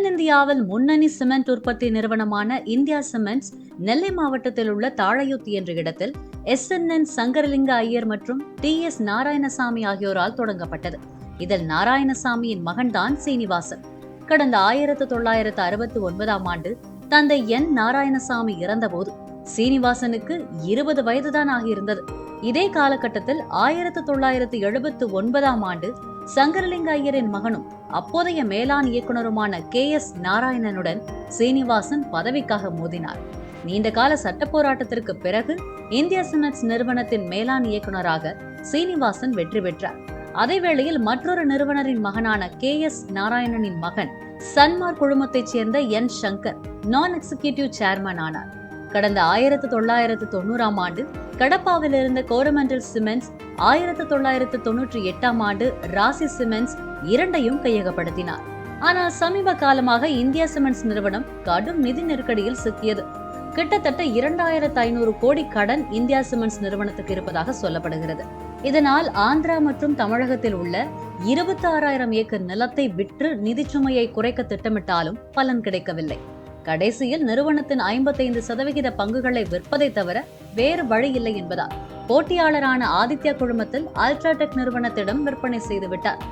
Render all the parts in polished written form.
தென்னிந்தியாவில் முன்னணி சிமெண்ட் உற்பத்தி நிறுவனமான இந்தியா சிமெண்ட்ஸ் நெல்லை மாவட்டத்தில் உள்ள தாழையுத்தி என்ற இடத்தில் SNN சங்கரலிங்க ஐயர் மற்றும் TS நாராயணசாமி ஆகியோரால் தொடங்கப்பட்டது. இதில் நாராயணசாமியின் மகன்தான் சீனிவாசன். கடந்த 1969ஆம் ஆண்டு தந்தை N நாராயணசாமி இறந்தபோது சீனிவாசனுக்கு 20 வயதுதான் ஆகியிருந்தது. இதே காலகட்டத்தில் 1979ஆம் ஆண்டு சங்கரலிங்க ஐயரின் மகனும் அப்போதைய மேலாண் இயக்குநருமான KS நாராயணனுடன் சீனிவாசன் பதவிக்காக மோதினார். நீண்டகால சட்ட போராட்டத்திற்கு பிறகு இந்தியா சிமெண்ட்ஸ் நிறுவனத்தின் மேலாண் இயக்குநராக சீனிவாசன் வெற்றி பெற்றார். அதேவேளையில் மற்றொரு நிறுவனரின் மகனான KS நாராயணனின் மகன் சன்மார்க் குழுமத்தைச் சேர்ந்த N சங்கர் நான் எக்ஸிகியூட்டிவ் சேர்மன் ஆனார். கடந்த 1990ஆம் ஆண்டு கடப்பாவில் இருந்த கோரமண்டல் சிமெண்ட்ஸ், 1998ஆம் ஆண்டு ராசி சிமெண்ட்ஸ் இரண்டையும் கையகப்படுத்தினார். ஆனால் சமீப காலமாக இந்தியா சிமெண்ட்ஸ் நிறுவனம் கடும் நிதி நெருக்கடியில் சிக்கியது. கிட்டத்தட்ட 2500 கோடி கடன் இந்தியா சிமெண்ட்ஸ் நிறுவனத்துக்கு இருப்பதாக சொல்லப்படுகிறது. இதனால் ஆந்திரா மற்றும் தமிழகத்தில் உள்ள 26,000 ஏக்கர் நிலத்தை விற்று நிதி சுமையை குறைக்க திட்டமிட்டாலும் பலன் கிடைக்கவில்லை. கடைசியில் நிறுவனத்தின் 55% பங்குகளை விற்பதை தவிர வேறு வழி இல்லை என்பதால் போட்டியாளரான ஆதித்யா குழுமத்தில் அல்ட்ராடெக் நிறுவனத்திடம் விற்பனை செய்துவிட்டார்.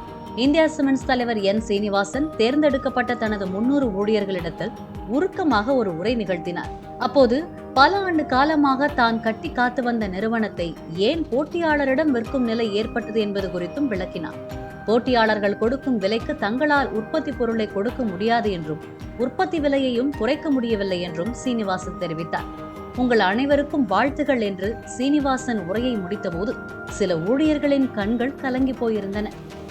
இந்தியா சிமெண்ட்ஸ் தலைவர் N சீனிவாசன் தேர்ந்தெடுக்கப்பட்ட தனது 300 ஊழியர்களிடத்தில் உருக்கமாக ஒரு உரை நிகழ்த்தினார். அப்போது பல ஆண்டு காலமாக தான் கட்டி காத்து வந்த நிறுவனத்தை ஏன் போட்டியாளரிடம் விற்கும் நிலை ஏற்பட்டது என்பது குறித்தும் விளக்கினார். போட்டியாளர்கள் கொடுக்கும் விலைக்கு தங்களால் உற்பத்தி பொருளை கொடுக்க முடியாது என்றும் உற்பத்தி விலையையும் குறைக்க முடியவில்லை என்றும் சீனிவாசன் தெரிவித்தார். உங்கள் அனைவருக்கும் வாழ்த்துகள் என்று சீனிவாசன் உரையை முடித்தபோது சில ஊழியர்களின் கண்கள் கலங்கி போயிருந்தன.